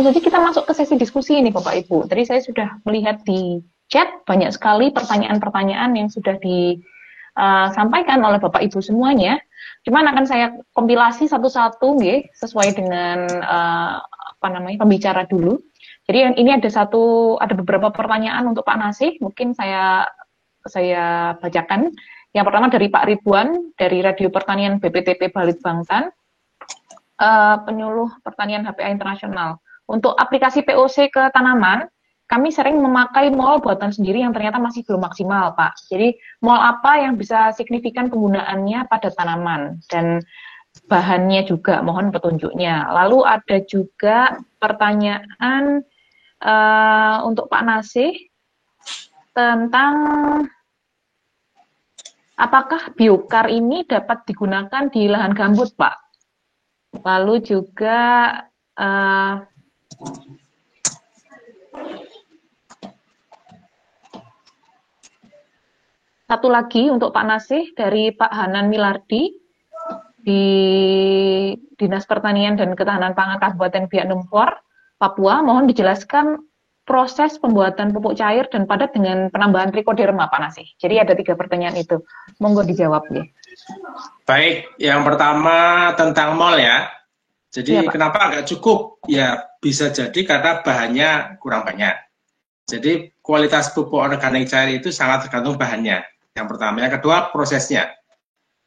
jadi kita masuk ke sesi diskusi ini Bapak Ibu. Tadi saya sudah melihat di chat banyak sekali pertanyaan-pertanyaan yang sudah disampaikan oleh Bapak Ibu semuanya. Cuman akan saya kompilasi satu-satu sesuai dengan pembicara dulu. Jadi yang ini ada beberapa pertanyaan untuk Pak Nasih, mungkin saya bacakan. Yang pertama dari Pak Ridwan dari Radio Pertanian BPTP Balitbangtan. Penyuluh pertanian HPA Internasional. Untuk aplikasi POC ke tanaman, kami sering memakai mol buatan sendiri yang ternyata masih belum maksimal, Pak. Jadi, mol apa yang bisa signifikan penggunaannya pada tanaman dan bahannya juga, mohon petunjuknya. Lalu ada juga pertanyaan untuk Pak Nasih tentang apakah biokar ini dapat digunakan di lahan gambut, Pak? Lalu juga satu lagi untuk Pak Nasih dari Pak Hanan Milardi di Dinas Pertanian dan Ketahanan Pangan Kabupaten Biak Numfor, Papua. Mohon dijelaskan proses pembuatan pupuk cair dan padat dengan penambahan trichoderma, Pak Nasih. Jadi ada 3 pertanyaan itu. Monggo dijawab ya. Baik, yang pertama tentang mol ya. Jadi ya, kenapa nggak cukup? Ya bisa jadi karena bahannya kurang banyak. Jadi kualitas pupuk organik cair itu sangat tergantung bahannya. Yang pertama. Yang kedua prosesnya.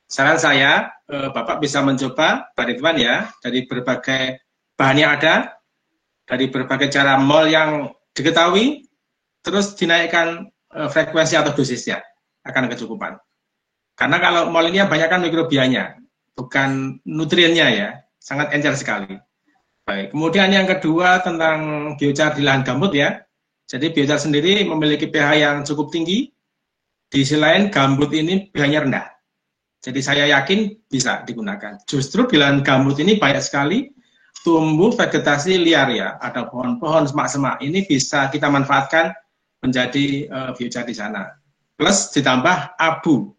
Saran saya, Bapak bisa mencoba, Pak Ridwan ya, dari berbagai bahan yang ada, dari berbagai cara mol yang diketahui, terus dinaikkan frekuensi atau dosisnya, akan kecukupan. Karena kalau mol ini banyak kan mikrobianya, bukan nutriennya ya. Sangat encer sekali. Baik, kemudian yang kedua tentang biochar di lahan gambut ya. Jadi biochar sendiri memiliki pH yang cukup tinggi. Di sisi lain gambut ini pH-nya rendah. Jadi saya yakin bisa digunakan. Justru di lahan gambut ini banyak sekali tumbuh vegetasi liar ya. Ada pohon-pohon semak-semak. Ini bisa kita manfaatkan menjadi biochar di sana. Plus ditambah abu.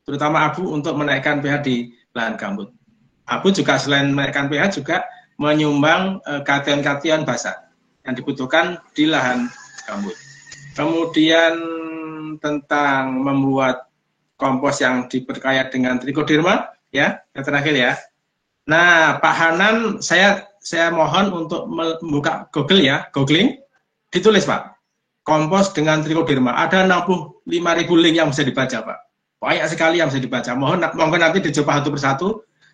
Terutama abu untuk menaikkan pH di lahan gambut. Abu juga selain menaikkan pH juga menyumbang kation-kation basa yang dibutuhkan di lahan gambut. Kemudian tentang membuat kompos yang diperkaya dengan trichoderma ya, yang terakhir ya. Nah, Pak Hanan, saya mohon untuk membuka Google ya, googling, ditulis Pak, kompos dengan trichoderma. Ada 65.000 link yang bisa dibaca Pak. Banyak sekali yang bisa dibaca. Mohon nanti dicoba satu persatu.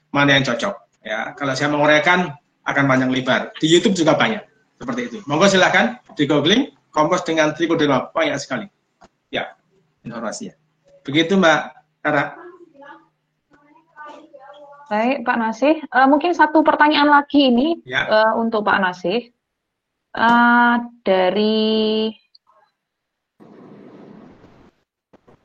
Mana yang cocok ya. Kalau saya menguraikan akan panjang lebar. Di YouTube juga banyak seperti itu. Monggo silakan di googling kompos dengan trichoderma, banyak sekali ya informasinya. Begitu Mbak Tara. Baik Pak Nasih, mungkin satu pertanyaan lagi ini ya. Untuk Pak Nasih dari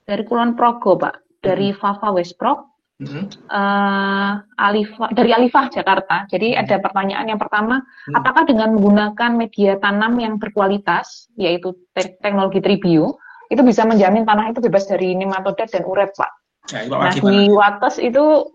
Kulon Progo Pak, dari Fafa Westprog. Dari Alifah Jakarta. Jadi ada pertanyaan yang pertama, apakah dengan menggunakan media tanam yang berkualitas, yaitu teknologi Tribio, itu bisa menjamin tanah itu bebas dari nematoda dan uret, Pak? Ya, nah di Wates itu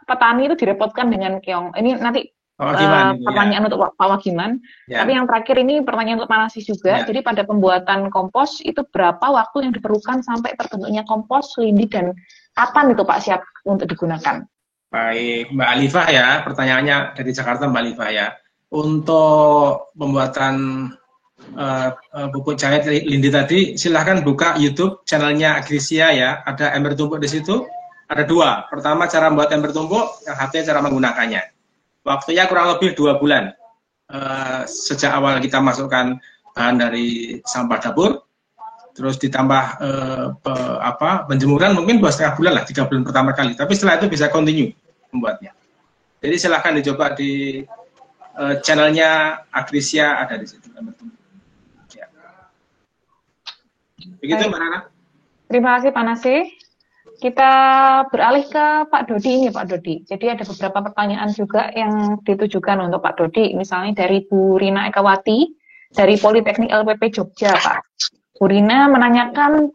petani itu direpotkan dengan keong. Ini nanti pertanyaan ya. Untuk Pak Wagiman. Ya. Tapi yang terakhir ini pertanyaan untuk Pak Nasih juga. Ya. Jadi pada pembuatan kompos itu berapa waktu yang diperlukan sampai terbentuknya kompos, lindi, dan kapan itu Pak siap untuk digunakan? Baik, Mbak Alifah ya, pertanyaannya dari Jakarta Mbak Alifah ya. Untuk pembuatan pupuk cair lindi tadi, silahkan buka YouTube channelnya Agrisia ya. Ada ember tumpuk di situ. Ada 2. Pertama cara membuat ember tumpuk, yang satunya cara menggunakannya. Waktunya kurang lebih 2 bulan. Sejak awal kita masukkan bahan dari sampah dapur, terus ditambah penjemuran mungkin 2,5 bulan lah, 3 bulan pertama kali. Tapi setelah itu bisa continue membuatnya. Jadi silahkan dicoba di channelnya Agrisia, ada di situ. Ya. Begitu Mbak Nana. Terima kasih Pak Nasih. Kita beralih ke Pak Dodi ini Pak Dodi. Jadi ada beberapa pertanyaan juga yang ditujukan untuk Pak Dodi. Misalnya dari Bu Rina Ekawati dari Politeknik LPP Jogja Pak. Bu Rina menanyakan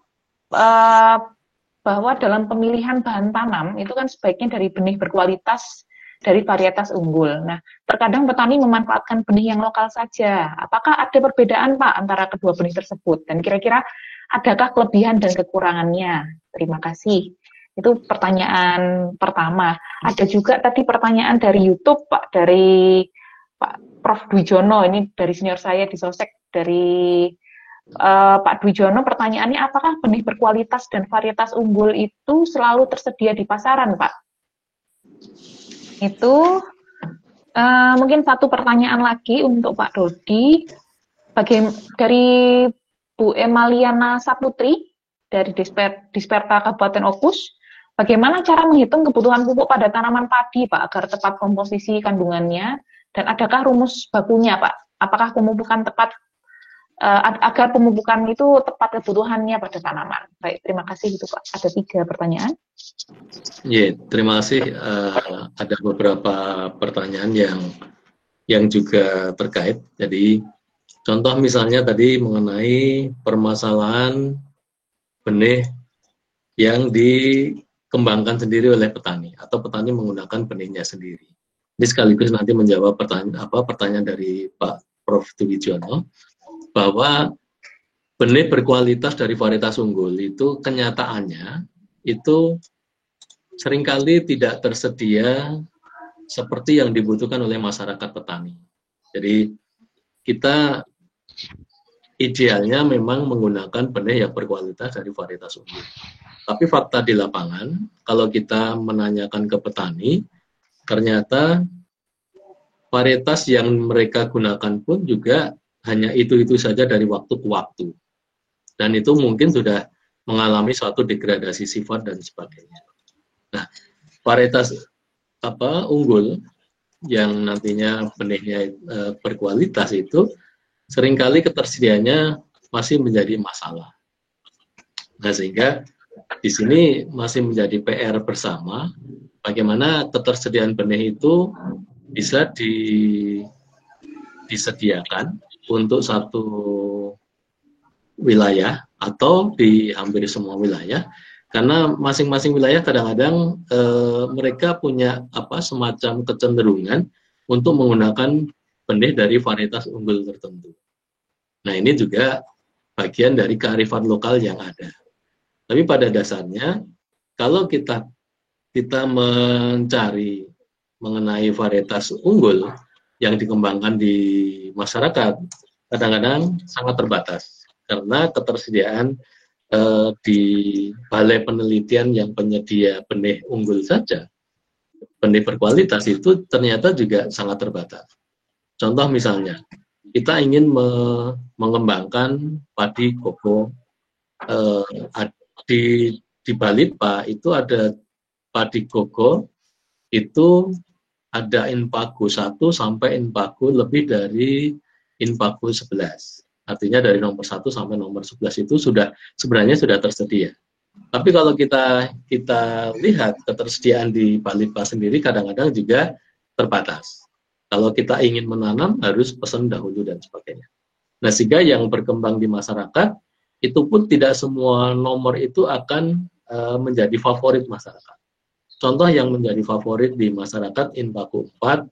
bahwa dalam pemilihan bahan tanam itu kan sebaiknya dari benih berkualitas dari varietas unggul. Nah, terkadang petani memanfaatkan benih yang lokal saja. Apakah ada perbedaan Pak antara kedua benih tersebut? Dan kira-kira adakah kelebihan dan kekurangannya? Terima kasih. Itu pertanyaan pertama. Ada juga tadi pertanyaan dari YouTube Pak, dari Pak Prof. Dwijono, ini dari senior saya di Sosek, dari Pak Dwijono, pertanyaannya apakah benih berkualitas dan varietas unggul itu selalu tersedia di pasaran Pak? Itu mungkin satu pertanyaan lagi untuk Pak Dodi. Dari Bu Emaliana Saputri dari Disperta Kabupaten Opus, bagaimana cara menghitung kebutuhan pupuk pada tanaman padi Pak agar tepat komposisi kandungannya, dan adakah rumus bakunya Pak? Apakah pemupukan tepat agar pemupukan itu tepat kebutuhannya pada tanaman? Baik, terima kasih itu Pak. Ada 3 pertanyaan. Ya, terima kasih. Ada beberapa pertanyaan yang juga terkait. Jadi contoh misalnya tadi mengenai permasalahan benih yang dikembangkan sendiri oleh petani atau petani menggunakan benihnya sendiri. Ini sekaligus nanti menjawab pertanyaan dari Pak Prof. Dwijono, bahwa benih berkualitas dari varietas unggul itu kenyataannya itu seringkali tidak tersedia seperti yang dibutuhkan oleh masyarakat petani. Jadi kita idealnya memang menggunakan benih yang berkualitas dari varietas unggul. Tapi fakta di lapangan, kalau kita menanyakan ke petani, ternyata varietas yang mereka gunakan pun juga hanya itu-itu saja dari waktu ke waktu. Dan itu mungkin sudah mengalami suatu degradasi sifat dan sebagainya. Nah, varietas unggul yang nantinya benihnya berkualitas itu seringkali ketersediaannya masih menjadi masalah. Nah, sehingga di sini masih menjadi PR bersama bagaimana ketersediaan benih itu bisa disediakan untuk satu wilayah atau di hampir semua wilayah, karena masing-masing wilayah kadang-kadang mereka punya semacam kecenderungan untuk menggunakan benih dari varietas unggul tertentu. Nah, ini juga bagian dari kearifan lokal yang ada. Tapi pada dasarnya kalau kita mencari mengenai varietas unggul yang dikembangkan di masyarakat, kadang-kadang sangat terbatas karena ketersediaan di balai penelitian yang penyedia benih unggul saja, benih berkualitas itu ternyata juga sangat terbatas. Contoh misalnya, kita ingin mengembangkan padi koko di Balitpa itu ada padi koko itu ada Inpago 1 sampai Inpago lebih dari Inpago 11. Artinya dari nomor 1 sampai nomor 11 itu sebenarnya sudah tersedia. Tapi kalau kita lihat ketersediaan di Balitpa sendiri kadang-kadang juga terbatas. Kalau kita ingin menanam harus pesan dahulu dan sebagainya. Nah, sehingga yang berkembang di masyarakat itu pun tidak semua nomor itu akan menjadi favorit masyarakat. Contoh yang menjadi favorit di masyarakat Inpago 4,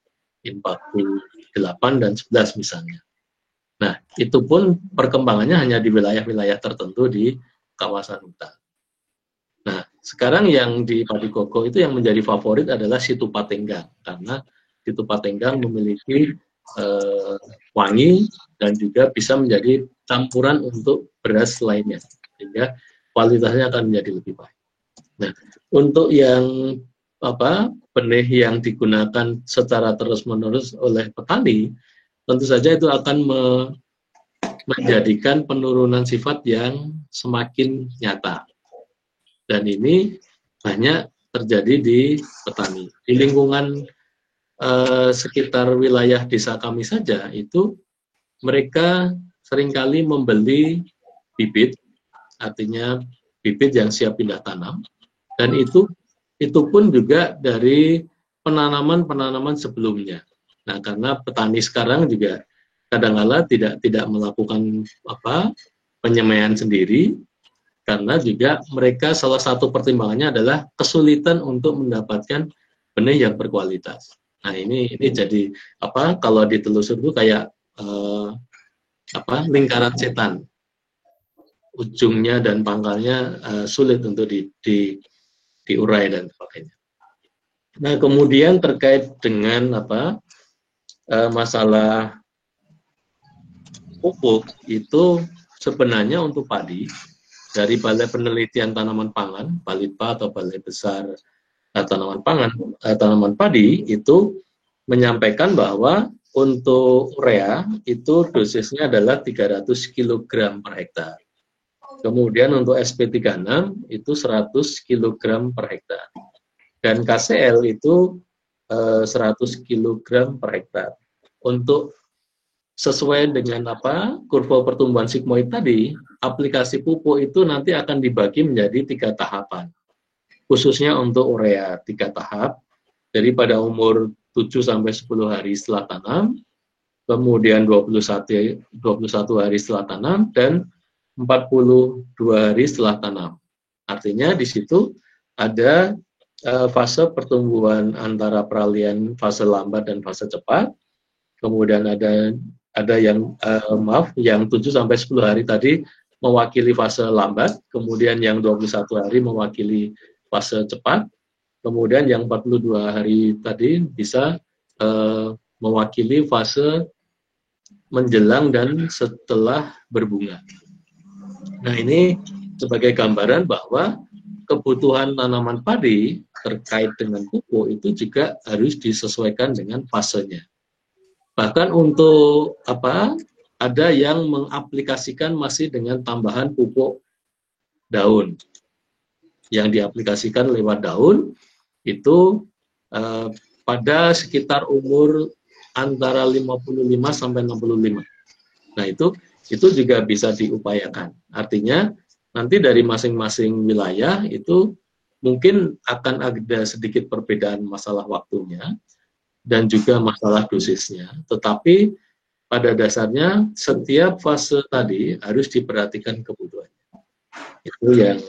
Inpago 8 dan 11 misalnya. Nah, itu pun perkembangannya hanya di wilayah-wilayah tertentu di kawasan hutan. Nah, sekarang yang di padi koko itu yang menjadi favorit adalah situ Patenggang, karena situ Patenggang memiliki wangi dan juga bisa menjadi campuran untuk beras lainnya, sehingga kualitasnya akan menjadi lebih baik. Nah, untuk yang benih yang digunakan secara terus-menerus oleh petani, tentu saja itu akan menjadikan penurunan sifat yang semakin nyata. Dan ini banyak terjadi di petani. Di lingkungan sekitar wilayah desa kami saja, itu mereka seringkali membeli bibit, artinya bibit yang siap pindah tanam, dan itu pun juga dari penanaman sebelumnya. Nah, karena petani sekarang juga kadang-kala tidak melakukan penyemaian sendiri, karena juga mereka salah satu pertimbangannya adalah kesulitan untuk mendapatkan benih yang berkualitas. Nah ini jadi apa? Kalau ditelusur itu kayak lingkaran setan, ujungnya dan pangkalnya sulit untuk diurai dan sebagainya. Nah kemudian terkait dengan masalah pupuk itu sebenarnya untuk padi dari Balai Penelitian Tanaman Pangan, Balitpa atau Balai Besar Tanaman Pangan, Tanaman Padi itu menyampaikan bahwa untuk urea itu dosisnya adalah 300 kg per hektar. Kemudian untuk SP36 itu 100 kg per hektar. Dan KCL itu 100 kg per hektar. Untuk sesuai dengan kurva pertumbuhan sigmoid tadi, aplikasi pupuk itu nanti akan dibagi menjadi 3 tahapan. Khususnya untuk urea 3 tahap, jadi pada umur 7-10 hari setelah tanam, kemudian 21 hari setelah tanam, dan 42 hari setelah tanam. Artinya di situ ada fase pertumbuhan antara peralihan fase lambat dan fase cepat, kemudian ada yang yang 7-10 hari tadi mewakili fase lambat, kemudian yang 21 hari mewakili fase cepat, kemudian yang 42 hari tadi bisa mewakili fase menjelang dan setelah berbunga. Nah ini sebagai gambaran bahwa kebutuhan tanaman padi terkait dengan pupuk itu juga harus disesuaikan dengan fasenya. Bahkan untuk ada yang mengaplikasikan masih dengan tambahan pupuk daun. Yang diaplikasikan lewat daun itu pada sekitar umur antara 55 sampai 65. Nah, itu juga bisa diupayakan. Artinya nanti dari masing-masing wilayah itu mungkin akan ada sedikit perbedaan masalah waktunya dan juga masalah dosisnya. Tetapi pada dasarnya setiap fase tadi harus diperhatikan kebutuhannya. Itu yang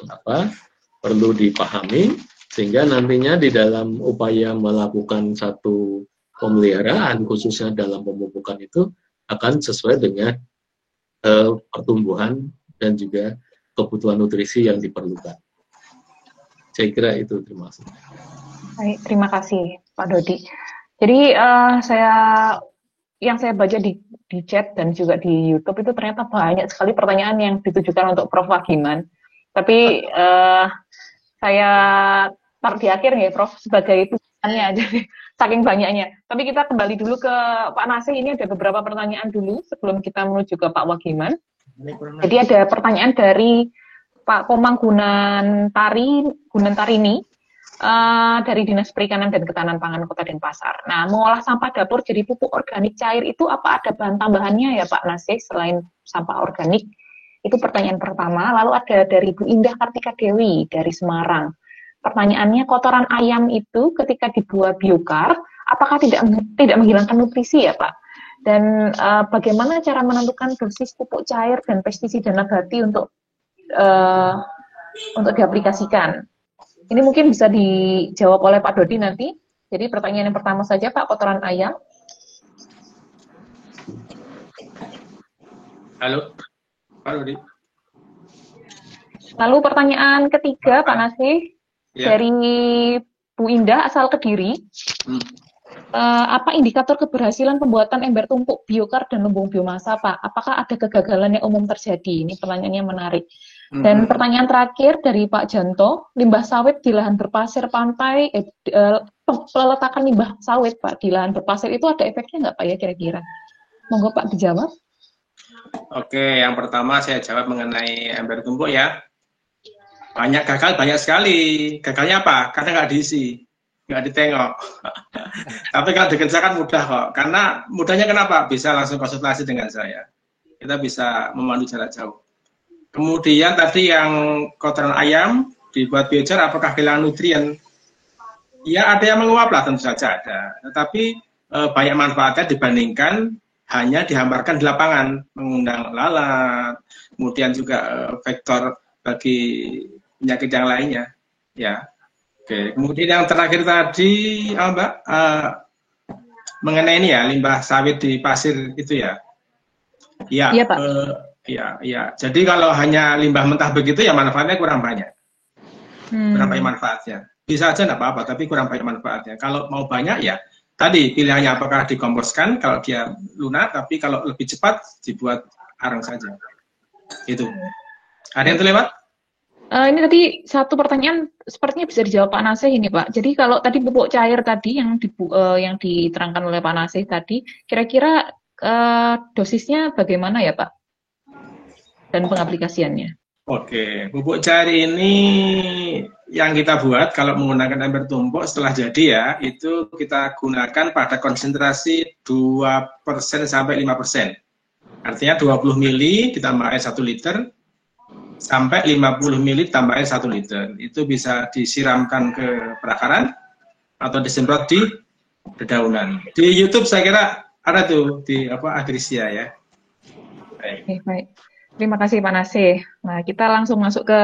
perlu dipahami sehingga nantinya di dalam upaya melakukan satu pemeliharaan khususnya dalam pemupukan itu akan sesuai dengan pertumbuhan dan juga kebutuhan nutrisi yang diperlukan. Saya kira itu, terima kasih. Baik, terima kasih Pak Dodi. Jadi yang saya baca di chat dan juga di YouTube itu ternyata banyak sekali pertanyaan yang ditujukan untuk Prof. Wagiman. Tapi saya taruh di akhir ya Prof sebagai tujuannya aja saking banyaknya. Tapi kita kembali dulu ke Pak Nasih, ini ada beberapa pertanyaan dulu sebelum kita menuju ke Pak Wagiman. Jadi ada pertanyaan dari Pak Komang Gunantarini dari Dinas Perikanan dan Ketahanan Pangan Kota Denpasar. Nah, mengolah sampah dapur jadi pupuk organik cair itu apa ada bahan tambahannya ya Pak Nasih selain sampah organik? Itu pertanyaan pertama. Lalu ada dari Bu Indah Kartika Dewi dari Semarang. Pertanyaannya, kotoran ayam itu ketika dibuat biokar, apakah tidak menghilangkan nutrisi ya Pak? Dan bagaimana cara menentukan dosis pupuk cair dan pestisida nabati untuk diaplikasikan? Ini mungkin bisa dijawab oleh Pak Dodi nanti. Jadi pertanyaan yang pertama saja Pak, kotoran ayam. Halo, Pak Dodi. Lalu pertanyaan ketiga Pak Nasih dari Bu Indah asal Kediri. Apa indikator keberhasilan pembuatan ember tumpuk biokar dan lumbung biomasa Pak? Apakah ada kegagalan yang umum terjadi? Ini pertanyaannya menarik. Dan pertanyaan terakhir dari Pak Janto, limbah sawit di lahan berpasir pantai, peletakan limbah sawit Pak di lahan berpasir itu ada efeknya nggak Pak ya kira-kira? Monggo Pak dijawab. Oke, yang pertama saya jawab mengenai ember tumpuk ya. Banyak gagal, banyak sekali. Gagalnya apa? Karena nggak diisi, nggak ditengok. Tapi kalau dikerjakan mudah kok. Karena mudahnya kenapa? Bisa langsung konsultasi dengan saya. Kita bisa memandu jarak jauh. Kemudian tadi yang kotoran ayam dibuat biochar, apakah kehilangan nutrien? Ya ada yang menguap lah, tentu saja ada. Tetapi banyak manfaatnya dibandingkan hanya dihamparkan di lapangan, mengundang lalat, kemudian juga vektor bagi penyakit yang lainnya. Ya, Oke, kemudian yang terakhir tadi, Mbak, mengenai ini ya, limbah sawit di pasir itu ya. Ya, Iya, Pak. ya. Jadi kalau hanya limbah mentah begitu ya manfaatnya kurang banyak. Kurang banyak manfaatnya. Bisa aja nggak apa-apa, tapi kurang banyak manfaatnya. Kalau mau banyak ya, tadi pilihannya apakah dikomposkan kalau dia lunak, tapi kalau lebih cepat dibuat arang saja. Itu. Ada yang terlewat? Ini tadi satu pertanyaan sepertinya bisa dijawab Pak Nasih ini, Pak. Jadi kalau tadi pupuk cair tadi yang diterangkan oleh Pak Nasih tadi, kira-kira dosisnya bagaimana ya, Pak? Dan pengaplikasiannya? Oke, pupuk cair ini yang kita buat kalau menggunakan ember tumpuk setelah jadi ya, itu kita gunakan pada konsentrasi 2% sampai 5%. Artinya 20 mili ditambah air 1 liter, sampai 50 ml tambah air 1 liter. Itu bisa disiramkan ke perakaran atau disemprot di dedaunan. Di YouTube saya kira ada tuh di Agrisia ya. Baik. Oke, baik. Terima kasih Pak Nasih. Nah, kita langsung masuk ke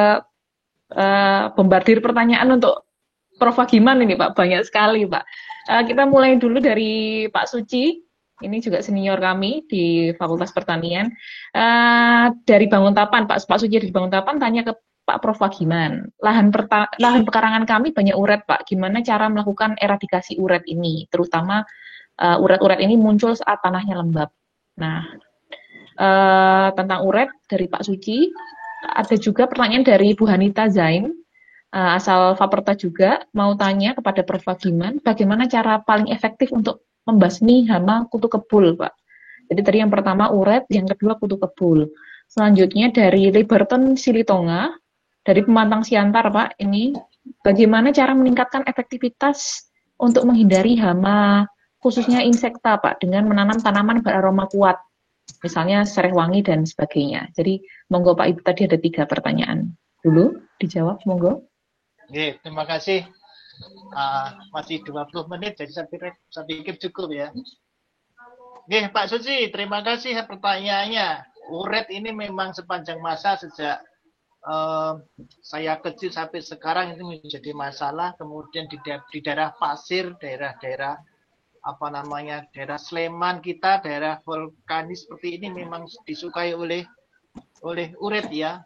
bombardir pertanyaan untuk Prof. Agiman ini Pak, banyak sekali Pak. Kita mulai dulu dari Pak Suci. Ini juga senior kami di Fakultas Pertanian. Dari Banguntapan, Pak Suci dari Banguntapan tanya ke Pak Prof. Agiman. Lahan pekarangan kami banyak uret, Pak. Gimana cara melakukan eradikasi uret ini? Terutama uret-uret ini muncul saat tanahnya lembab. Nah, tentang uret dari Pak Suci. Ada juga pertanyaan dari Bu Hanita Zain, asal Faperta juga, mau tanya kepada Prof. Agiman, bagaimana cara paling efektif untuk membasmi hama kutu kebul, Pak. Jadi tadi yang pertama uret, yang kedua kutu kebul. Selanjutnya dari Liberton Silitonga, dari Pemantang Siantar, Pak, ini bagaimana cara meningkatkan efektivitas untuk menghindari hama, khususnya insekta, Pak, dengan menanam tanaman beraroma kuat, misalnya sereh wangi dan sebagainya. Jadi monggo Pak Ibu, tadi ada 3 pertanyaan. Dulu dijawab, monggo. Oke, terima kasih. Masih 20 menit, jadi saya pikir cukup ya. Oke, Pak Suci, terima kasih pertanyaannya. Uret ini memang sepanjang masa sejak saya kecil sampai sekarang itu menjadi masalah. Kemudian di daerah pasir, daerah-daerah daerah Sleman kita, daerah vulkanis seperti ini memang disukai oleh uret ya.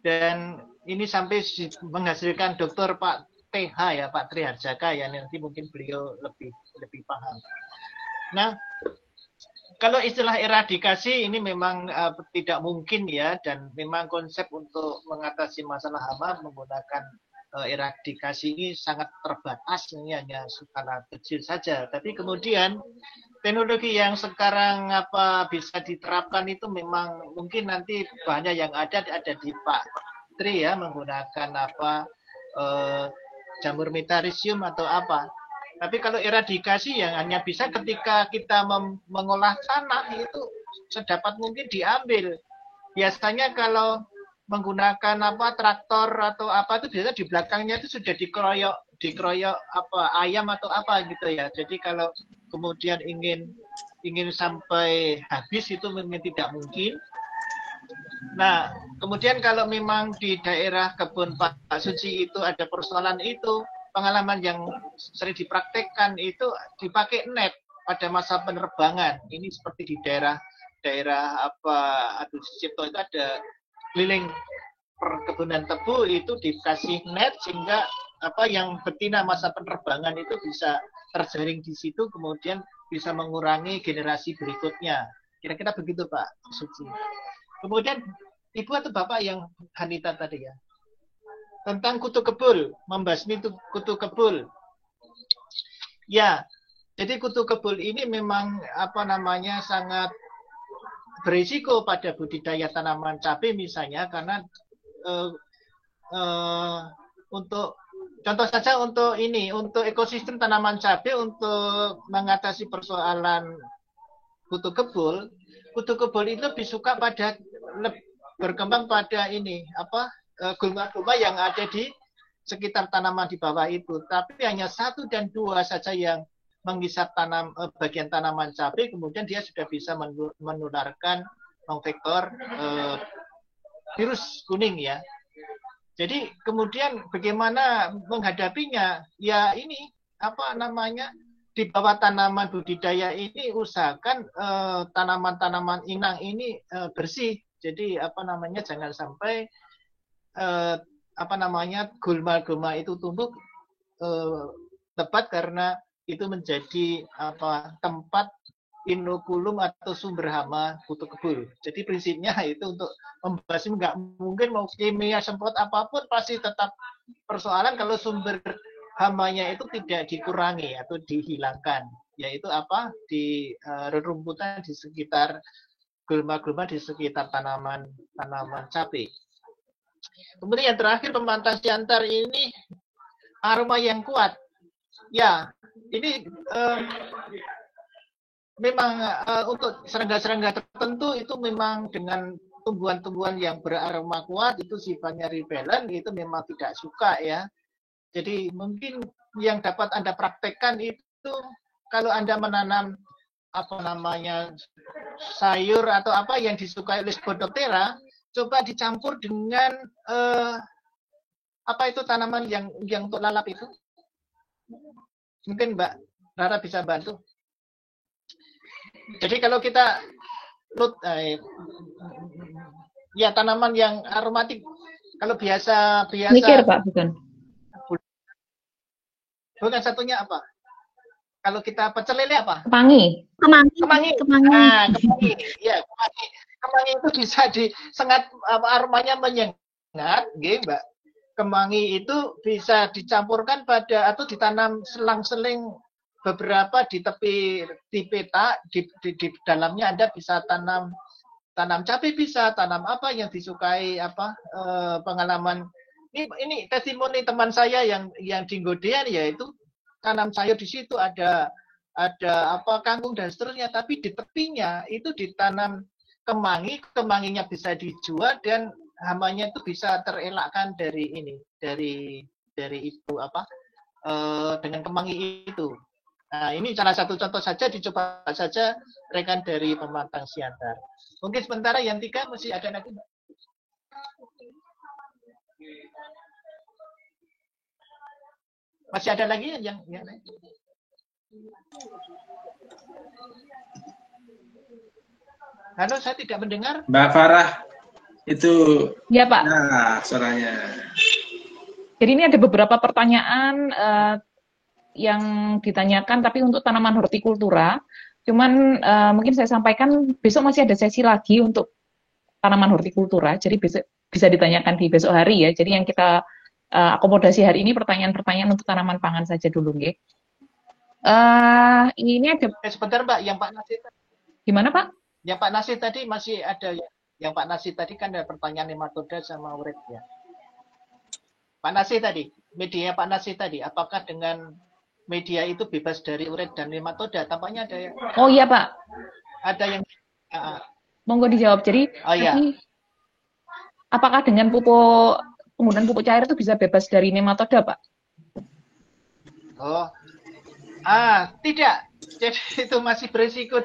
Dan ini sampai menghasilkan dokter Pak TH ya, Pak Tri Harjaka ya, nanti mungkin beliau lebih paham. Nah, kalau istilah eradikasi ini memang tidak mungkin ya, dan memang konsep untuk mengatasi masalah hama menggunakan eradikasi ini sangat terbatas, ini hanya skala kecil saja. Tapi kemudian teknologi yang sekarang bisa diterapkan itu memang mungkin nanti banyak yang ada di Pak Tri ya, menggunakan jamur metarisium atau apa. Tapi kalau eradikasi yang hanya bisa ketika kita mengolah tanah itu sedapat mungkin diambil. Biasanya kalau menggunakan traktor atau apa itu biasa di belakangnya itu sudah dikeroyok ayam atau apa gitu ya. Jadi kalau kemudian ingin sampai habis itu memang tidak mungkin. Nah, kemudian kalau memang di daerah kebun Pak Suci itu ada persoalan itu, pengalaman yang sering dipraktekkan itu dipakai net pada masa penerbangan. Ini seperti di daerah Cipto itu ada keliling perkebunan tebu itu dikasih net sehingga yang betina masa penerbangan itu bisa terjaring di situ, kemudian bisa mengurangi generasi berikutnya. Kira-kira begitu Pak Suci. Kemudian Ibu atau Bapak yang Hanita tadi ya, tentang kutu kebul, membasmi kutu kebul. Ya, jadi kutu kebul ini memang sangat berisiko pada budidaya tanaman cabai misalnya, karena untuk contoh saja untuk ekosistem tanaman cabai untuk mengatasi persoalan kutu kebul itu disuka pada berkembang pada gulma-gulma yang ada di sekitar tanaman di bawah itu. Tapi hanya 1 dan 2 saja yang menghisap bagian tanaman cabai, kemudian dia sudah bisa menularkan vektor virus kuning ya. Jadi kemudian bagaimana menghadapinya? Ya ini apa namanya, di bawah tanaman budidaya ini usahakan tanaman-tanaman inang ini bersih. Jadi apa namanya, jangan sampai apa namanya, gulma-gulma itu tumbuh tepat karena itu menjadi apa, tempat inokulum atau sumber hama kutu kebul. Jadi prinsipnya itu untuk membasmi, nggak mungkin mau kimia semprot apapun pasti tetap persoalan kalau sumber hamanya itu tidak dikurangi atau dihilangkan, yaitu apa, di rerumputan di sekitar gulma-gulma di sekitar tanaman cabai. Kemudian yang terakhir, pemantang siantar ini aroma yang kuat. Ya, ini memang untuk serangga-serangga tertentu itu memang dengan tumbuhan-tumbuhan yang beraroma kuat itu sifatnya repellent, itu memang tidak suka ya. Jadi mungkin yang dapat Anda praktekkan itu kalau Anda menanam apa namanya sayur atau apa yang disukai oleh Spodoptera, coba dicampur dengan apa itu tanaman yang untuk lalap itu. Mungkin Mbak Rara bisa bantu. Jadi kalau kita ya tanaman yang aromatik, kalau biasa mikir Pak, bukan satunya apa? Kalau kita pecel lele apa? Kemangi. Kemangi. Nah, kemangi. Ya, kemangi itu bisa disengat, aromanya menyengat, nggih, Mbak. Kemangi itu bisa dicampurkan pada atau ditanam selang-seling beberapa di tepi di peta, di dalamnya Anda bisa tanam cabai, bisa tanam apa yang disukai, apa pengalaman ini testimoni teman saya yang di Godean, yaitu tanam sayur di situ ada apa kangkung dan seterusnya, tapi di tepinya itu ditanam kemangi, kemanginya bisa dijual dan hamanya itu bisa terelakkan dari ini, dari itu apa dengan kemangi itu. Nah, ini salah satu contoh saja, dicoba saja rekan dari pemantang siantar. Mungkin sementara yang 3 masih ada lagi, Mbak. Masih ada lagi yang lain? Halo, saya tidak mendengar. Mbak Farah, itu ya Pak. Nah, suaranya. Jadi ini ada beberapa pertanyaan yang ditanyakan, tapi untuk tanaman hortikultura. Cuman mungkin saya sampaikan besok masih ada sesi lagi untuk tanaman hortikultura. Jadi besok bisa ditanyakan di besok hari ya. Jadi yang kita akomodasi hari ini pertanyaan-pertanyaan untuk tanaman pangan saja dulu, nggih. Ini ada. Sebentar Mbak, yang Pak Nasir. Gimana Pak? Yang Pak Nasir tadi masih ada ya. Yang Pak Nasir tadi kan ada pertanyaan nematoda sama uret ya. Pak Nasir tadi, media Pak Nasir tadi, apakah dengan media itu bebas dari uret dan nematoda? Tampaknya ada ya. Oh iya Pak. Ada yang monggo dijawab. Jadi apakah dengan penggunaan pupuk cair itu bisa bebas dari nematoda, Pak? Oh. Tidak. Jadi itu masih berisiko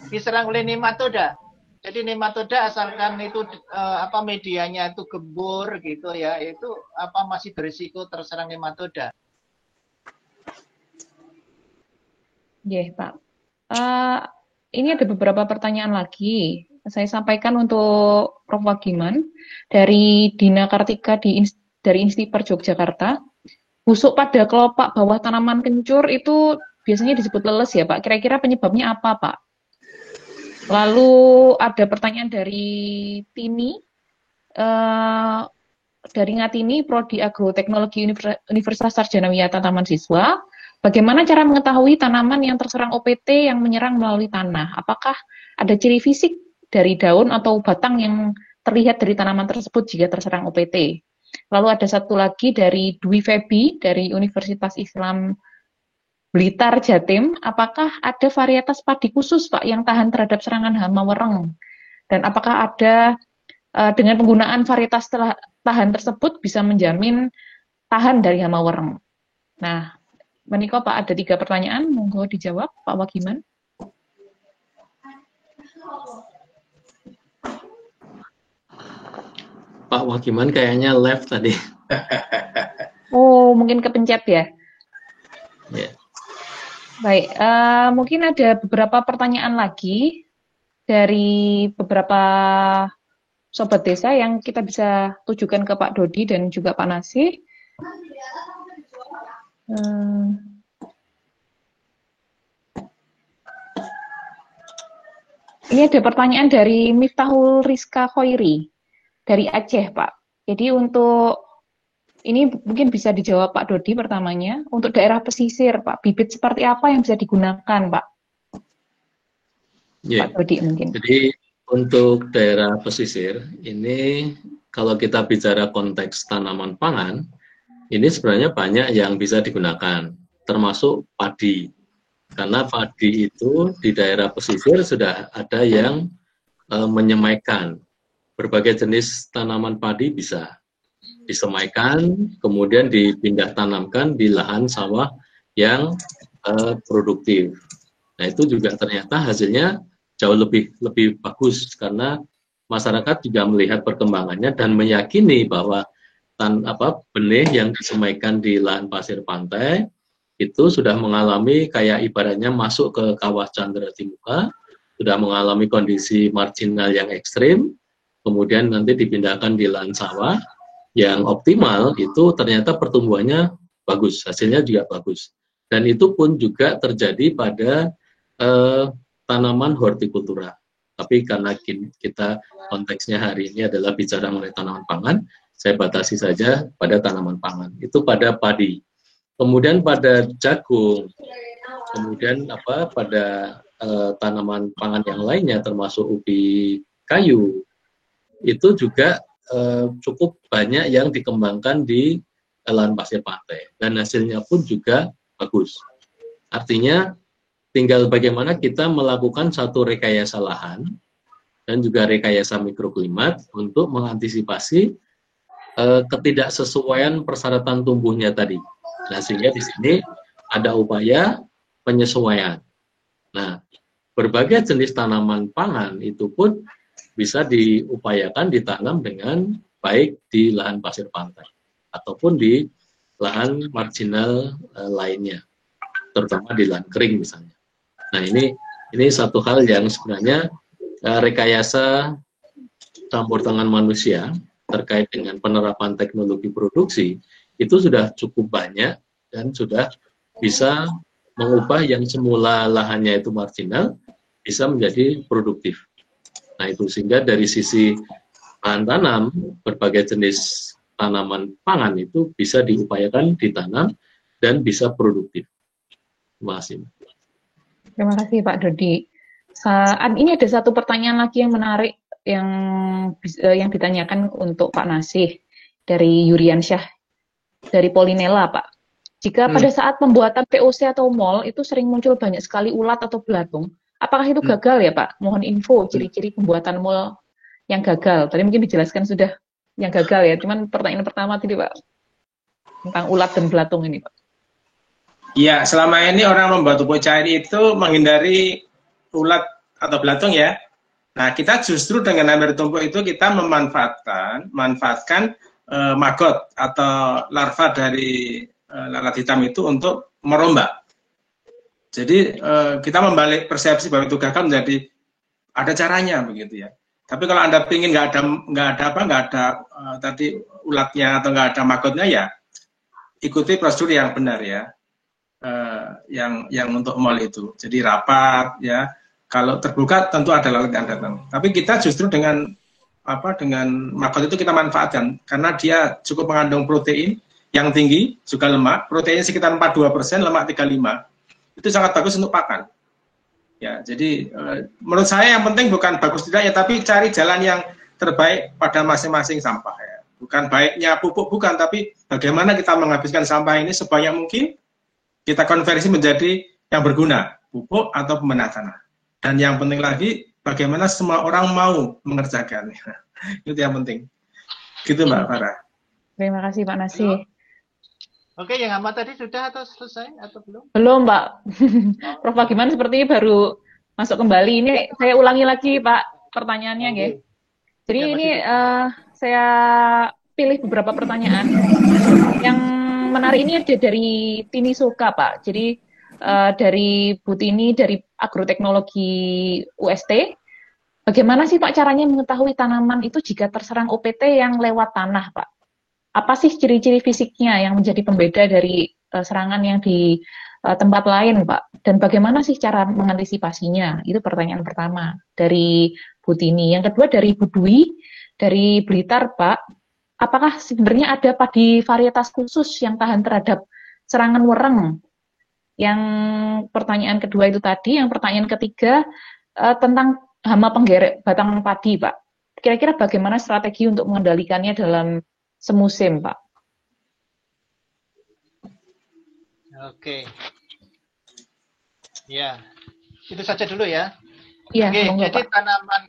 diserang oleh nematoda. Jadi nematoda asalkan itu apa medianya itu gembur gitu ya, itu apa masih berisiko terserang nematoda. Iya, Pak. Ini ada beberapa pertanyaan lagi. Saya sampaikan untuk Prof. Wagiman dari Dina Kartika dari Instiper Yogyakarta. Busuk pada kelopak bawah tanaman kencur itu biasanya disebut leles ya, Pak. Kira-kira penyebabnya apa, Pak? Lalu ada pertanyaan dari Tini, dari Ngatini, Prodi Agroteknologi Universitas Sarjana Wiyata Taman Siswa. Bagaimana cara mengetahui tanaman yang terserang OPT yang menyerang melalui tanah? Apakah ada ciri fisik dari daun atau batang yang terlihat dari tanaman tersebut jika terserang OPT? Lalu ada satu lagi dari Dwi Febi dari Universitas Islam Blitar Jatim, apakah ada varietas padi khusus Pak yang tahan terhadap serangan hama wereng? Dan apakah ada dengan penggunaan varietas tahan tersebut bisa menjamin tahan dari hama wereng? Nah, menika Pak ada 3 pertanyaan, monggo dijawab Pak Wagiman. Pak Wagiman kayaknya left tadi. Oh, mungkin kepencet ya. Ya. Baik, mungkin ada beberapa pertanyaan lagi dari beberapa sobat desa yang kita bisa tujukan ke Pak Dodi dan juga Pak Nasih. Ini ada pertanyaan dari Miftahul Rizka Khoiri dari Aceh, Pak. Jadi untuk ini mungkin bisa dijawab Pak Dodi pertamanya. Untuk daerah pesisir, Pak, bibit seperti apa yang bisa digunakan, Pak? Yeah. Pak Dodi mungkin. Jadi untuk daerah pesisir, ini kalau kita bicara konteks tanaman pangan, ini sebenarnya banyak yang bisa digunakan, termasuk padi. Karena padi itu di daerah pesisir sudah ada yang menyemaikan. Berbagai jenis tanaman padi bisa disemaikan, kemudian dipindah tanamkan di lahan sawah yang produktif. Nah, itu juga ternyata hasilnya jauh lebih bagus karena masyarakat juga melihat perkembangannya dan meyakini bahwa benih yang disemaikan di lahan pasir pantai itu sudah mengalami kayak ibaratnya masuk ke kawah Candra Timuka, sudah mengalami kondisi marginal yang ekstrim, kemudian nanti dipindahkan di lahan sawah yang optimal, itu ternyata pertumbuhannya bagus, hasilnya juga bagus. Dan itu pun juga terjadi pada tanaman hortikultura. Tapi karena kita konteksnya hari ini adalah bicara mengenai tanaman pangan, saya batasi saja pada tanaman pangan. Itu pada padi. Kemudian pada jagung, kemudian pada tanaman pangan yang lainnya termasuk ubi kayu, itu juga cukup banyak yang dikembangkan di lahan pasir pantai dan hasilnya pun juga bagus. Artinya tinggal bagaimana kita melakukan satu rekayasa lahan dan juga rekayasa mikroklimat untuk mengantisipasi ketidaksesuaian persyaratan tumbuhnya tadi. Nah, sehingga di sini ada upaya penyesuaian. Nah, berbagai jenis tanaman pangan itu pun bisa diupayakan ditanam dengan baik di lahan pasir pantai ataupun di lahan marginal lainnya, terutama di lahan kering misalnya. Nah, ini satu hal yang sebenarnya rekayasa campur tangan manusia terkait dengan penerapan teknologi produksi itu sudah cukup banyak dan sudah bisa mengubah yang semula lahannya itu marginal bisa menjadi produktif. Nah, itu sehingga dari sisi bahan tanam, berbagai jenis tanaman pangan itu bisa diupayakan ditanam dan bisa produktif. Terima kasih. Terima kasih Pak Dodi. Saat ini ada satu pertanyaan lagi yang menarik yang ditanyakan untuk Pak Nasih dari Yuriansyah dari Polinella, Pak. Jika pada saat pembuatan POC atau mol itu sering muncul banyak sekali ulat atau belatung, apakah itu gagal ya Pak? Mohon info ciri-ciri pembuatan mol yang gagal. Tadi mungkin dijelaskan sudah yang gagal ya, cuman pertanyaan pertama tadi Pak tentang ulat dan belatung ini Pak. Ya, selama ini orang membuat pupuk cair itu menghindari ulat atau belatung ya. Nah, kita justru dengan amir tumpuk itu kita memanfaatkan maggot atau larva dari lalat hitam itu untuk merombak. Jadi kita membalik persepsi bahwa itu gagal menjadi ada caranya begitu ya. Tapi kalau Anda ingin nggak ada tadi ulatnya atau nggak ada maggotnya ya ikuti prosedur yang benar ya. Yang untuk mall itu. Jadi rapat ya. Kalau terbuka tentu ada lalat yang datang. Tapi kita justru dengan maggot itu kita manfaatkan karena dia cukup mengandung protein yang tinggi, juga lemak, proteinnya sekitar 42%, lemak 35%. Itu sangat bagus untuk pakan. Ya, jadi menurut saya yang penting bukan bagus tidaknya, tapi cari jalan yang terbaik pada masing-masing sampah ya. Bukan baiknya pupuk, bukan, tapi bagaimana kita menghabiskan sampah ini sebanyak mungkin, kita konversi menjadi yang berguna, pupuk atau pembedah tanah. Dan yang penting lagi, bagaimana semua orang mau mengerjakan. Itu yang penting. Gitu Mbak Farah. Terima kasih Pak Nasih. Oke, yang amat tadi sudah atau selesai atau belum? Belum, Pak. Prof, bagaimana seperti baru masuk kembali. Ini saya ulangi lagi, Pak, pertanyaannya, okay. Jadi ya, ini saya pilih beberapa pertanyaan. Yang menarik ini ada dari Tini Soka, Pak. Jadi dari Bu Tini dari Agroteknologi UST. Bagaimana sih Pak caranya mengetahui tanaman itu jika terserang OPT yang lewat tanah, Pak? Apa sih ciri-ciri fisiknya yang menjadi pembeda dari serangan yang di tempat lain, Pak? Dan bagaimana sih cara mengantisipasinya? Itu pertanyaan pertama dari Bu Tini. Yang kedua dari Bu Dwi, dari Blitar, Pak. Apakah sebenarnya ada padi varietas khusus yang tahan terhadap serangan wereng? Yang pertanyaan kedua itu tadi. Yang pertanyaan ketiga tentang hama penggerek batang padi, Pak. Kira-kira bagaimana strategi untuk mengendalikannya dalam semusim, Pak? Oke. Ya, itu saja dulu ya. Iya, Oke, jadi Pak. tanaman,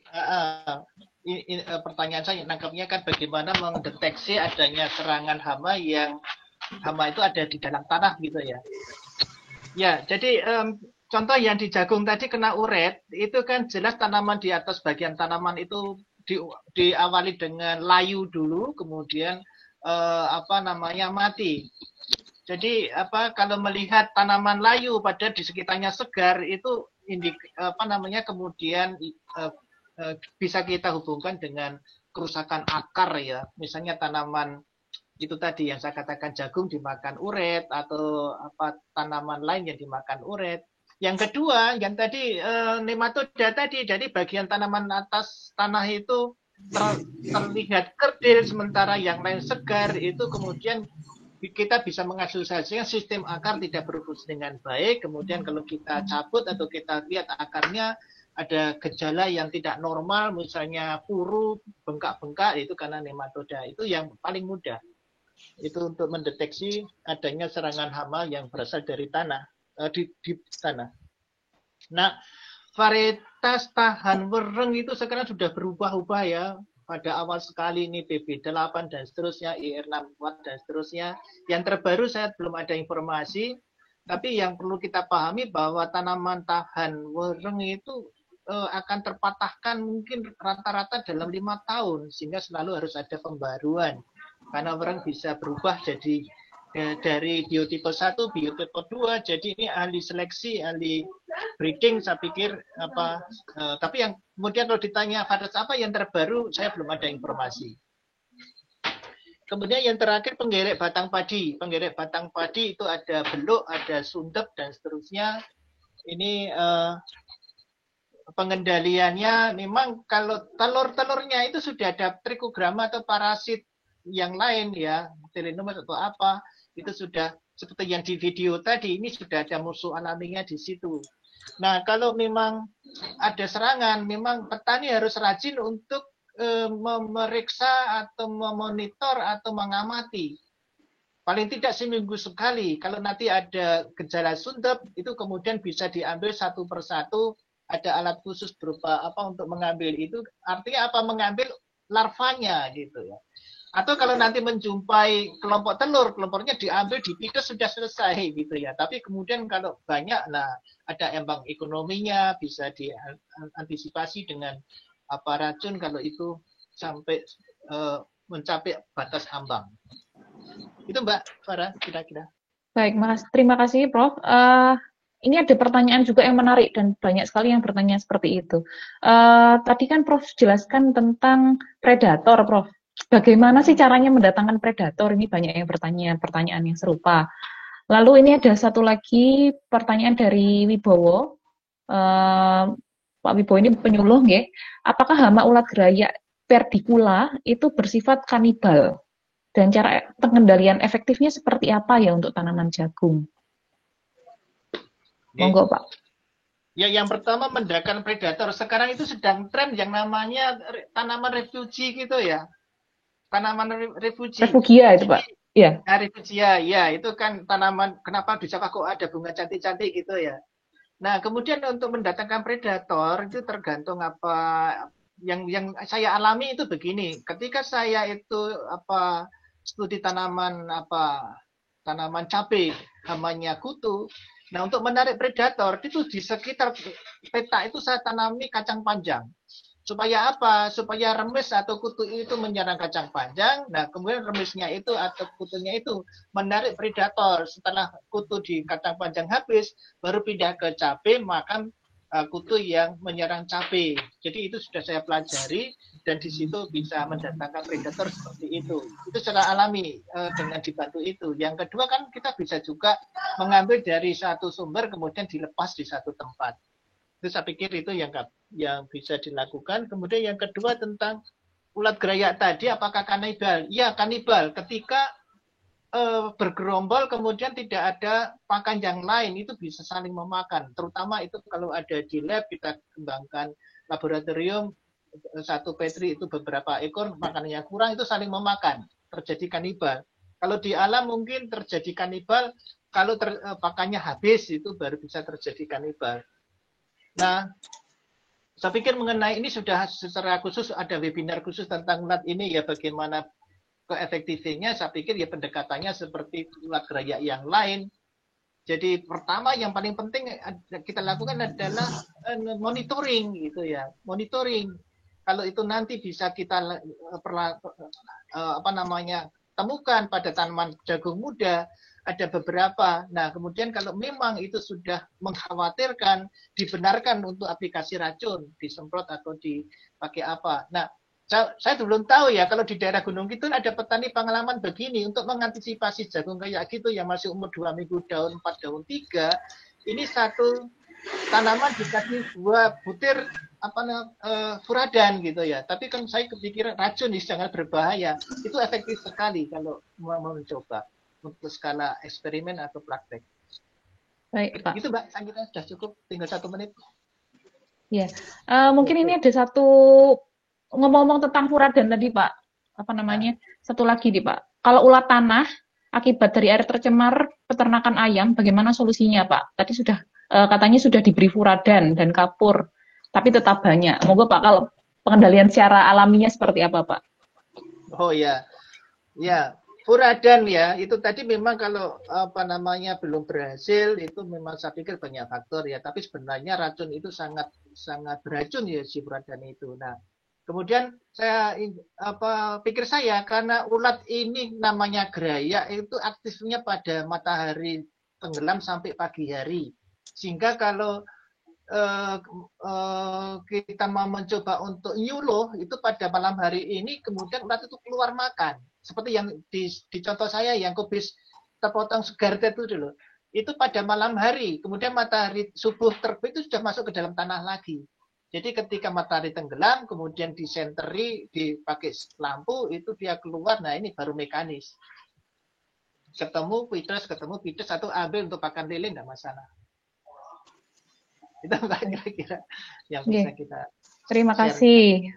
pertanyaan saya nangkapnya kan bagaimana mendeteksi adanya serangan hama yang hama itu ada di dalam tanah gitu ya. Ya, jadi contoh yang di jagung tadi kena uret, itu kan jelas tanaman di atas bagian tanaman itu diawali dengan layu dulu, kemudian mati. Jadi kalau melihat tanaman layu pada di sekitarnya segar itu kemudian bisa kita hubungkan dengan kerusakan akar ya. Misalnya tanaman itu tadi yang saya katakan jagung dimakan uret atau tanaman lain yang dimakan uret. Yang kedua, yang tadi nematoda tadi, jadi bagian tanaman atas tanah itu terlihat kerdil sementara yang lain segar, itu kemudian kita bisa mengasosiasikan sistem akar tidak berfungsi dengan baik. Kemudian kalau kita cabut atau kita lihat akarnya ada gejala yang tidak normal, misalnya puru, bengkak-bengkak, itu karena nematoda. Itu yang paling mudah. Itu untuk mendeteksi adanya serangan hama yang berasal dari tanah, di tanah. Nah, varietas tahan wereng itu sekarang sudah berubah-ubah ya. Pada awal sekali ini BB8 dan seterusnya, IR64 dan seterusnya. Yang terbaru saya belum ada informasi, tapi yang perlu kita pahami bahwa tanaman tahan wereng itu akan terpatahkan mungkin rata-rata dalam 5 tahun, sehingga selalu harus ada pembaruan. Karena wereng bisa berubah jadi dari biotipe 1, biotipe 2, jadi ini ahli seleksi, ahli breeding, saya pikir tapi yang kemudian kalau ditanya varietas apa yang terbaru, saya belum ada informasi. Kemudian yang terakhir penggerek batang padi. Penggerek batang padi itu ada beluk, ada sundep dan seterusnya. Ini pengendaliannya memang kalau telur-telurnya itu sudah ada trikograma atau parasit yang lain ya, telenomas atau apa, itu sudah seperti yang di video tadi, ini sudah ada musuh alaminya di situ. Nah, kalau memang ada serangan, memang petani harus rajin untuk memeriksa atau memonitor atau mengamati. Paling tidak seminggu sekali. Kalau nanti ada gejala sundep, itu kemudian bisa diambil satu persatu. Ada alat khusus berupa apa untuk mengambil itu. Artinya apa? Mengambil larvanya gitu ya. Atau kalau nanti menjumpai kelompok telur, kelompoknya diambil, dipites sudah selesai gitu ya. Tapi kemudian kalau banyak, nah ada embang ekonominya, bisa diantisipasi dengan racun kalau itu sampai mencapai batas ambang. Itu Mbak Farah kira-kira. Baik, Mas. Terima kasih, Prof. Ini ada pertanyaan juga yang menarik dan banyak sekali yang bertanya seperti itu. Tadi kan Prof jelaskan tentang predator, Prof. Bagaimana sih caranya mendatangkan predator? Ini banyak yang bertanya pertanyaan yang serupa. Lalu ini ada satu lagi pertanyaan dari Wibowo. Pak Wibowo ini penyuluh, nggih. Apakah hama ulat gerayak perdicula itu bersifat kanibal? Dan cara pengendalian efektifnya seperti apa ya untuk tanaman jagung? Monggo, Pak. Ya, yang pertama mendatangkan predator. Sekarang itu sedang tren yang namanya tanaman refugi gitu ya. Tanaman refugi. Refugia itu, Pak. Iya. Nah, refugia, ya itu kan tanaman. Kenapa di Jawa kok ada bunga cantik-cantik gitu ya? Nah, kemudian untuk mendatangkan predator itu tergantung apa yang saya alami itu begini. Ketika saya itu studi tanaman tanaman cabai, namanya kutu. Nah, untuk menarik predator itu di sekitar peta itu saya tanami kacang panjang. Supaya apa? Supaya remis atau kutu itu menyerang kacang panjang. Nah, kemudian remisnya itu atau kutunya itu menarik predator. Setelah kutu di kacang panjang habis, baru pindah ke cabai, makan kutu yang menyerang cabai. Jadi itu sudah saya pelajari dan di situ bisa mendatangkan predator seperti itu. Itu secara alami dengan dibantu itu. Yang kedua kan kita bisa juga mengambil dari satu sumber kemudian dilepas di satu tempat. Itu saya pikir itu yang bisa dilakukan. Kemudian yang kedua tentang ulat gerayak tadi, apakah kanibal? Ya, kanibal. Ketika bergerombol kemudian tidak ada pakan yang lain, itu bisa saling memakan. Terutama itu kalau ada di lab, kita kembangkan laboratorium, satu petri itu beberapa ekor, makanannya kurang, itu saling memakan. Terjadi kanibal. Kalau di alam mungkin terjadi kanibal, kalau pakannya habis, itu baru bisa terjadi kanibal. Nah, saya pikir mengenai ini sudah secara khusus ada webinar khusus tentang ulat ini ya, bagaimana keefektifnya. Saya pikir ya pendekatannya seperti ulat gerayak yang lain. Jadi pertama yang paling penting kita lakukan adalah monitoring gitu ya, monitoring. Kalau itu nanti bisa kita temukan pada tanaman jagung muda. Ada beberapa. Nah, kemudian kalau memang itu sudah mengkhawatirkan, dibenarkan untuk aplikasi racun, disemprot atau dipakai apa. Nah, saya belum tahu ya, kalau di daerah Gunung Kidul ada petani pengalaman begini, untuk mengantisipasi jagung kayak gitu yang masih umur 2 minggu daun 4, daun 3, ini satu tanaman dikasih 2 butir furadan gitu ya. Tapi kan saya kepikiran racun ini sangat berbahaya. Itu efektif sekali kalau mau mencoba untuk skala eksperimen atau praktek. Baik, Pak. Itu Mbak, saya kira sudah cukup, tinggal 1 menit. Ya, mungkin ini ada satu, ngomong-ngomong tentang furadan tadi Pak, satu lagi nih Pak. Kalau ulat tanah, akibat dari air tercemar peternakan ayam, bagaimana solusinya Pak? Tadi sudah, katanya sudah diberi furadan dan kapur, tapi tetap banyak. Moga Pak, kalau pengendalian secara alaminya seperti apa Pak? Oh ya, ya. Furadan ya, itu tadi memang kalau belum berhasil, itu memang saya pikir banyak faktor ya. Tapi sebenarnya racun itu sangat beracun ya si furadan itu. Nah, kemudian pikir saya karena ulat ini namanya gerayak itu aktifnya pada matahari tenggelam sampai pagi hari, sehingga kalau kita mau mencoba untuk nyuluh itu pada malam hari ini, kemudian ulat itu keluar makan. Seperti yang di contoh saya yang kubis terpotong segar itu dulu. Itu pada malam hari, kemudian matahari subuh terbit itu sudah masuk ke dalam tanah lagi. Jadi ketika matahari tenggelam, kemudian disenteri, dipakai lampu, itu dia keluar. Nah ini baru mekanis. Ketemu pites atau ambil untuk pakan lele, nggak masalah. Itu kira-kira yang bisa kita. Terima kasih,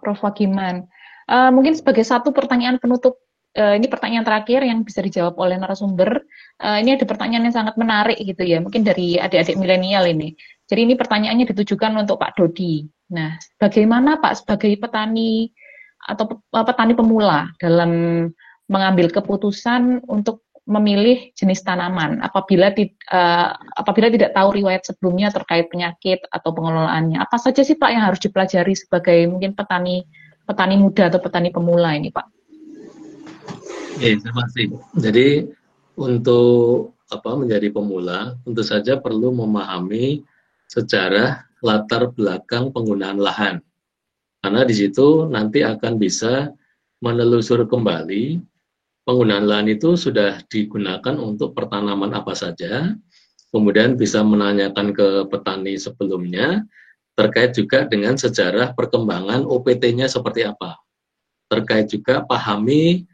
Prof. Wagiman. Mungkin sebagai satu pertanyaan penutup, ini pertanyaan terakhir yang bisa dijawab oleh narasumber. Ini ada pertanyaan yang sangat menarik gitu ya, mungkin dari adik-adik milenial ini. Jadi ini pertanyaannya ditujukan untuk Pak Dodi. Nah, bagaimana Pak sebagai petani atau petani pemula dalam mengambil keputusan untuk memilih jenis tanaman apabila tidak tahu riwayat sebelumnya terkait penyakit atau pengelolaannya? Apa saja sih Pak yang harus dipelajari sebagai mungkin petani muda atau petani pemula ini Pak? Ya, terima kasih. Jadi untuk menjadi pemula tentu saja perlu memahami sejarah latar belakang penggunaan lahan, karena di situ nanti akan bisa menelusur kembali penggunaan lahan itu sudah digunakan untuk pertanaman apa saja, kemudian bisa menanyakan ke petani sebelumnya, terkait juga dengan sejarah perkembangan OPT-nya seperti apa. Terkait juga pahami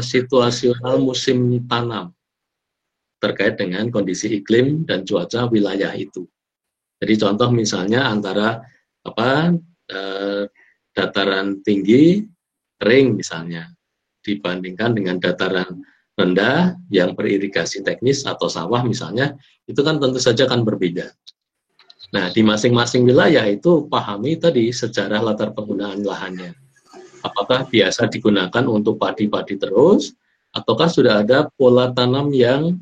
situasional musim tanam terkait dengan kondisi iklim dan cuaca wilayah itu. Jadi contoh misalnya antara dataran tinggi kering misalnya dibandingkan dengan dataran rendah yang beririgasi teknis atau sawah misalnya, itu kan tentu saja akan berbeda. Nah, di masing-masing wilayah itu pahami tadi sejarah latar penggunaan lahannya. Apakah biasa digunakan untuk padi-padi terus, ataukah sudah ada pola tanam yang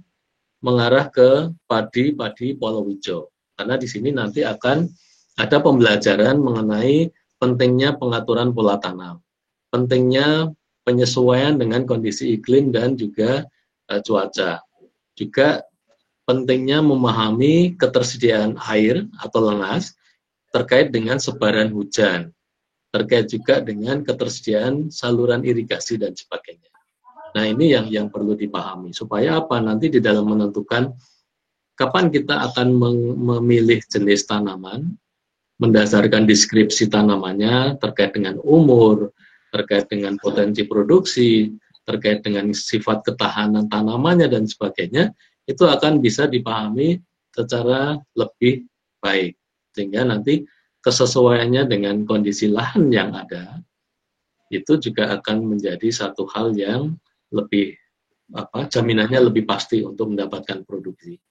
mengarah ke padi-padi palawija. Karena di sini nanti akan ada pembelajaran mengenai pentingnya pengaturan pola tanam, pentingnya penyesuaian dengan kondisi iklim dan juga cuaca. Juga pentingnya memahami ketersediaan air atau lengas terkait dengan sebaran hujan, terkait juga dengan ketersediaan saluran irigasi dan sebagainya. Nah, ini yang perlu dipahami supaya apa, nanti di dalam menentukan kapan kita akan memilih jenis tanaman mendasarkan deskripsi tanamannya terkait dengan umur, terkait dengan potensi produksi, terkait dengan sifat ketahanan tanamannya dan sebagainya, itu akan bisa dipahami secara lebih baik. Sehingga nanti kesesuaiannya dengan kondisi lahan yang ada, itu juga akan menjadi satu hal yang lebih, jaminannya lebih pasti untuk mendapatkan produksi.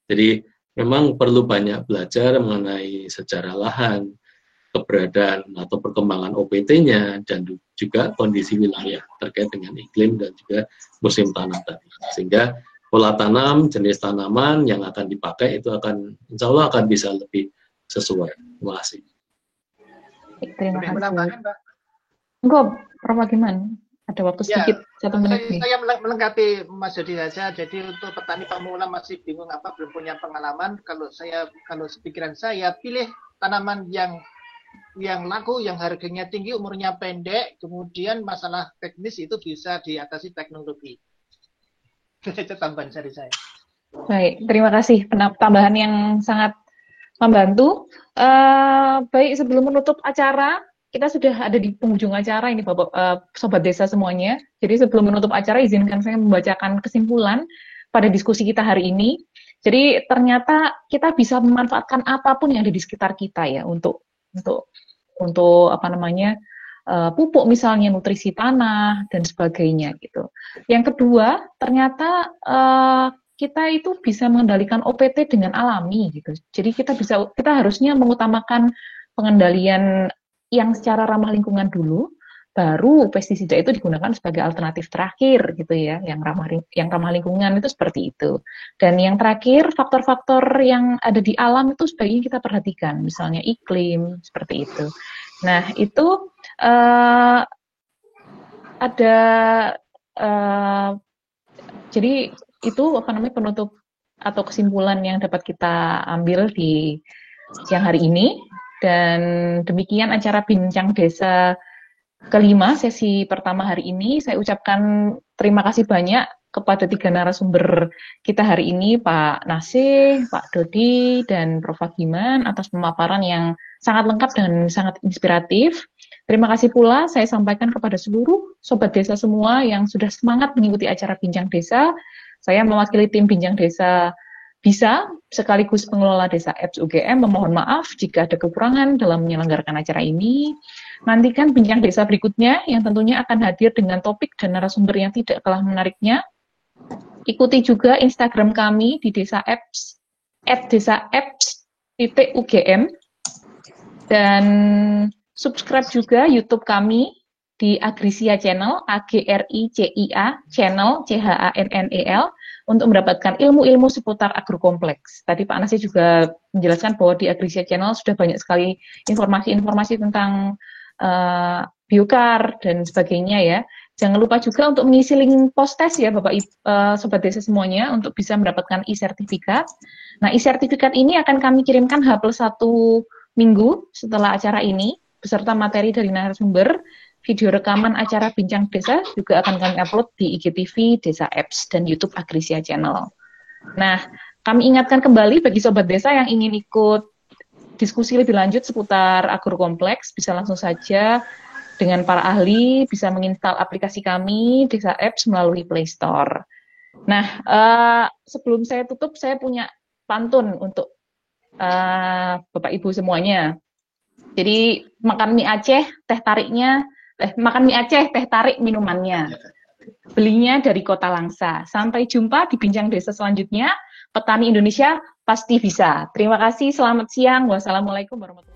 Jadi memang perlu banyak belajar mengenai sejarah lahan, keberadaan atau perkembangan OPT-nya, dan juga kondisi wilayah terkait dengan iklim dan juga musim tanam tadi. Sehingga pola tanam, jenis tanaman yang akan dipakai itu akan, insya Allah akan bisa lebih sesuai. Terima kasih. Terima kasih. Enggak, Prof. Gimana? Ada waktu sedikit, 1 menit. Saya melengkapi Mas Jody saja. Jadi untuk petani pemula masih bingung belum punya pengalaman. Kalau pikiran saya, pilih tanaman yang laku, yang harganya tinggi, umurnya pendek, kemudian masalah teknis itu bisa diatasi teknologi. Itu tambahan dari saya. Baik, terima kasih tambahan yang sangat membantu. Baik, sebelum menutup acara, kita sudah ada di penghujung acara ini, Bapak, Sobat Desa semuanya. Jadi sebelum menutup acara, izinkan saya membacakan kesimpulan pada diskusi kita hari ini. Jadi ternyata kita bisa memanfaatkan apapun yang ada di sekitar kita ya untuk pupuk misalnya, nutrisi tanah dan sebagainya gitu. Yang kedua, ternyata kita itu bisa mengendalikan OPT dengan alami gitu. Jadi kita harusnya mengutamakan pengendalian yang secara ramah lingkungan dulu, baru pestisida itu digunakan sebagai alternatif terakhir gitu ya, yang ramah lingkungan itu seperti itu. Dan yang terakhir, faktor-faktor yang ada di alam itu sebaiknya kita perhatikan, misalnya iklim seperti itu. Nah itu jadi itu penutup atau kesimpulan yang dapat kita ambil di siang hari ini. Dan demikian acara Bincang Desa kelima, sesi pertama hari ini. Saya ucapkan terima kasih banyak kepada 3 narasumber kita hari ini, Pak Nasih, Pak Dodi, dan Prof. Agiman atas pemaparan yang sangat lengkap dan sangat inspiratif. Terima kasih pula saya sampaikan kepada seluruh Sobat Desa semua yang sudah semangat mengikuti acara Bincang Desa. Saya mewakili tim Bincang Desa Bisa, sekaligus pengelola Desa Apps UGM, memohon maaf jika ada kekurangan dalam menyelenggarakan acara ini. Nantikan Bincang Desa berikutnya yang tentunya akan hadir dengan topik dan narasumber yang tidak kalah menariknya. Ikuti juga Instagram kami di Desa Apps, @desaapps.ugm, dan subscribe juga YouTube kami di Agrisia Channel, AGRICIA Channel, CHANNEL, untuk mendapatkan ilmu-ilmu seputar agrokompleks. Tadi Pak Nasih juga menjelaskan bahwa di Agrisia Channel sudah banyak sekali informasi-informasi tentang biokar dan sebagainya ya. Jangan lupa juga untuk mengisi link post-test ya Bapak Sobat Desa semuanya untuk bisa mendapatkan e-sertifikat. Nah, e-sertifikat ini akan kami kirimkan H+1 minggu setelah acara ini, beserta materi dari narasumber. Video rekaman acara Bincang Desa juga akan kami upload di IGTV, Desa Apps, dan YouTube Agrisia Channel. Nah, kami ingatkan kembali bagi Sobat Desa yang ingin ikut diskusi lebih lanjut seputar agrokompleks, bisa langsung saja dengan para ahli, bisa menginstal aplikasi kami, Desa Apps, melalui Play Store. Nah, sebelum saya tutup, saya punya pantun untuk Bapak Ibu semuanya. Jadi, makan mie Aceh, makan mie Aceh, teh tarik minumannya. Belinya dari Kota Langsa. Sampai jumpa di Bincang Desa selanjutnya. Petani Indonesia pasti bisa. Terima kasih, selamat siang. Wassalamualaikum warahmatullahi wabarakatuh.